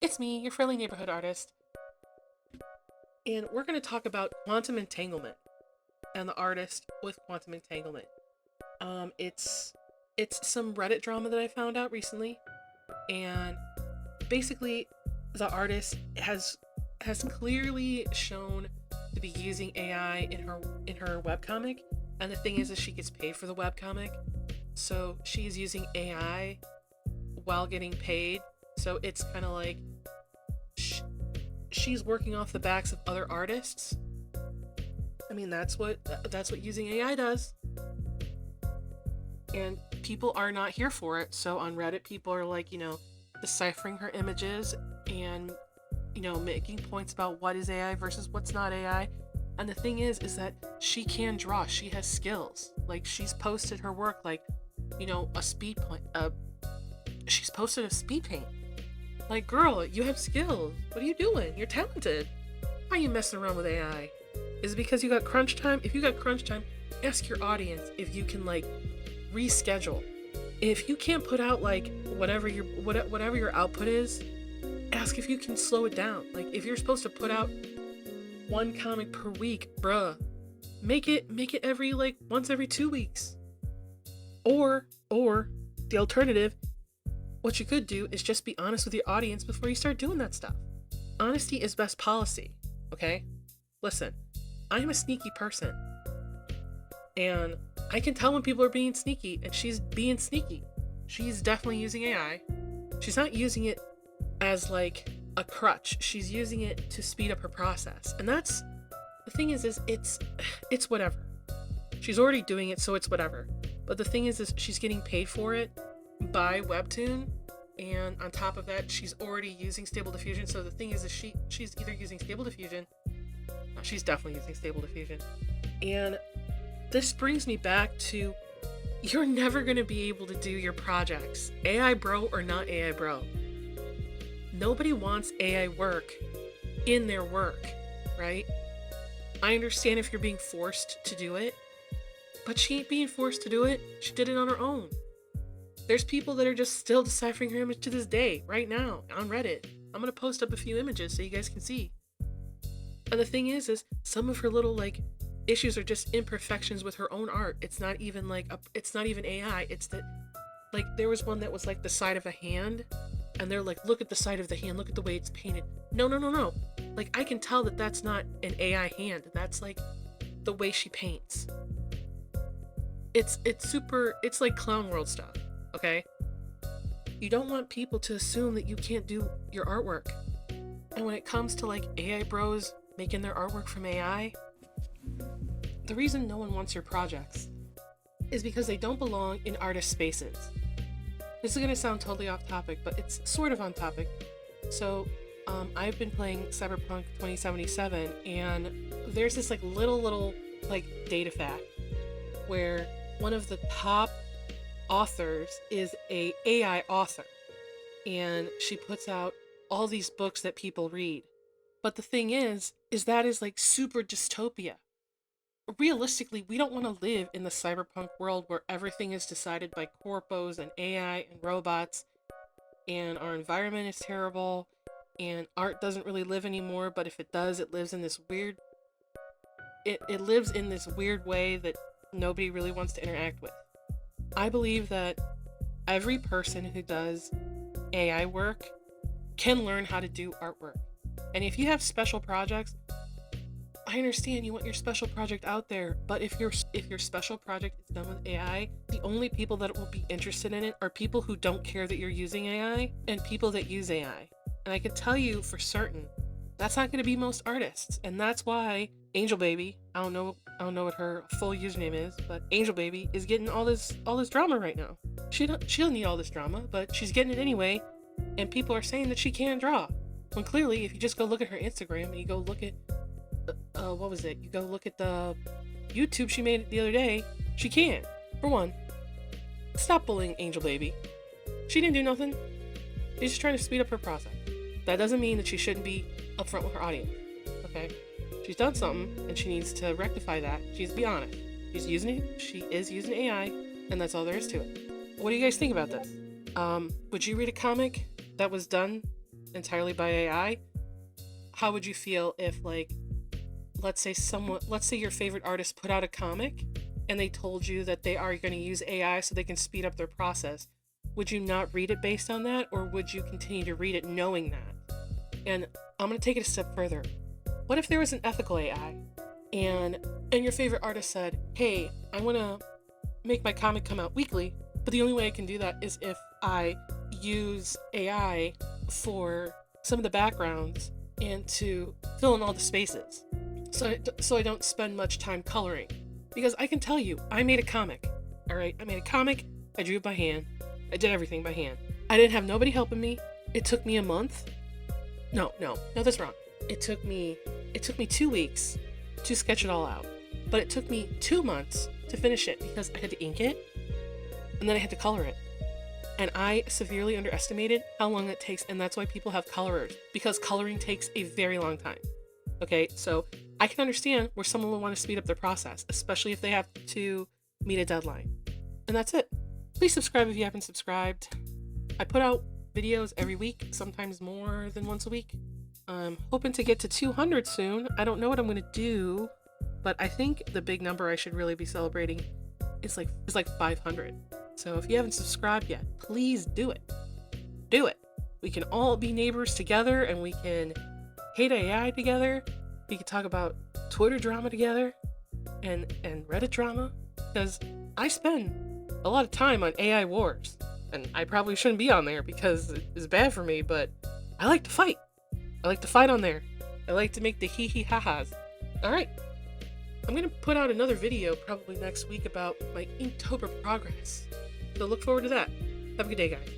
It's me, your friendly neighborhood artist, and we're going to talk about quantum entanglement and the artist with quantum entanglement. It's some Reddit drama that I found out recently, and basically, the artist has clearly shown to be using AI in her webcomic, and the thing is she gets paid for the webcomic, so she's using AI while getting paid. So it's kind of like she's working off the backs of other artists. I mean, that's what using AI does. And people are not here for it. So on Reddit, people are like, deciphering her images and, making points about what is AI versus what's not AI. And the thing is that she can draw. She has skills. Like, she's posted her work, like, a speed point. She's posted a speed paint. Like, girl, you have skills. What are you doing? You're talented. Why are you messing around with AI? Is it because you got crunch time? If you got crunch time, ask your audience if you can, like, reschedule. If you can't put out, like, whatever your output is, ask if you can slow it down. Like, if you're supposed to put out one comic per week, bruh, make it every, like, once every 2 weeks. Or the alternative, what you could do is just be honest with your audience before you start doing that stuff. Honesty is best policy, okay? Listen, I'm a sneaky person, and I can tell when people are being sneaky, and she's being sneaky. She's definitely using AI. She's not using it as, like, a crutch. She's using it to speed up her process. And that's, the thing is it's whatever. She's already doing it, so it's whatever. But the thing is she's getting paid for it by Webtoon, and on top of that, she's already using Stable Diffusion. So the thing is she's either using Stable Diffusion, she's definitely using Stable Diffusion, and this brings me back to, you're never going to be able to do your projects, AI bro or not AI bro. Nobody wants AI work in their work, right? I understand if you're being forced to do it, but she ain't being forced to do it. She did it on her own. There's people that are just still deciphering her image to this day, right now, on Reddit. I'm going to post up a few images so you guys can see. And the thing is some of her little, like, issues are just imperfections with her own art. It's not even it's not even AI. It's that, like, there was one that was like the side of a hand, and they're like, look at the side of the hand, look at the way it's painted. No. Like, I can tell that that's not an AI hand. That's, like, the way she paints. It's like clown world stuff, okay? You don't want people to assume that you can't do your artwork. And when it comes to, like, AI bros making their artwork from AI, the reason no one wants your projects is because they don't belong in artist spaces. This is going to sound totally off topic, but it's sort of on topic. So, I've been playing Cyberpunk 2077, and there's this, like, little like, data fact where one of the top authors is a AI author, and she puts out all these books that people read. But the thing is that is, like, super dystopia. Realistically, we don't want to live in the cyberpunk world where everything is decided by corpos and AI and robots, and our environment is terrible, and art doesn't really live anymore, but if it does, it lives in this weird way that nobody really wants to interact with. I believe that every person who does AI work can learn how to do artwork. And if you have special projects, I understand you want your special project out there, but if your special project is done with AI, the only people that will be interested in it are people who don't care that you're using AI and people that use AI. And I can tell you for certain, that's not going to be most artists, and that's why Angel Baby, I don't know what her full username is, but Angel Baby is getting all this drama right now. She don't need all this drama, but she's getting it anyway, and people are saying that she can't draw. When clearly, if you just go look at her Instagram and you go look at what was it? You go look at the YouTube she made the other day, she can. For one, stop bullying Angel Baby. She didn't do nothing. She's just trying to speed up her process. That doesn't mean that she shouldn't be upfront with her audience, okay? She's done something, and she needs to rectify that. She needs to be honest. She is using AI, and that's all there is to it. What do you guys think about this? Would you read a comic that was done entirely by AI, how would you feel if, like, let's say your favorite artist put out a comic and they told you that they are going to use AI so they can speed up their process? Would you not read it based on that, or would you continue to read it knowing that? And I'm going to take it a step further. What if there was an ethical AI and your favorite artist said, hey, I want to make my comic come out weekly, but the only way I can do that is if I use AI for some of the backgrounds and to fill in all the spaces, so I don't spend much time coloring. Because I can tell you, I made a comic. All right, I made a comic. I drew it by hand. I did everything by hand. I didn't have nobody helping me. It took me a month. No, that's wrong. It took me 2 weeks to sketch it all out. But it took me 2 months to finish it because I had to ink it and then I had to color it. And I severely underestimated how long it takes, and that's why people have colorers, because coloring takes a very long time. Okay, so I can understand where someone will want to speed up their process, especially if they have to meet a deadline. And that's it. Please subscribe if you haven't subscribed. I put out videos every week, sometimes more than once a week. I'm hoping to get to 200 soon. I don't know what I'm going to do, but I think the big number I should really be celebrating is like 500. So if you haven't subscribed yet, please do it. Do it. We can all be neighbors together, and we can hate AI together. We can talk about Twitter drama together and Reddit drama, because I spend a lot of time on AI wars, and I probably shouldn't be on there because it's bad for me, but I like to fight. I like to fight on there. I like to make the hee ha-has. Alright, I'm gonna put out another video probably next week about my Inktober progress, so look forward to that. Have a good day, guys.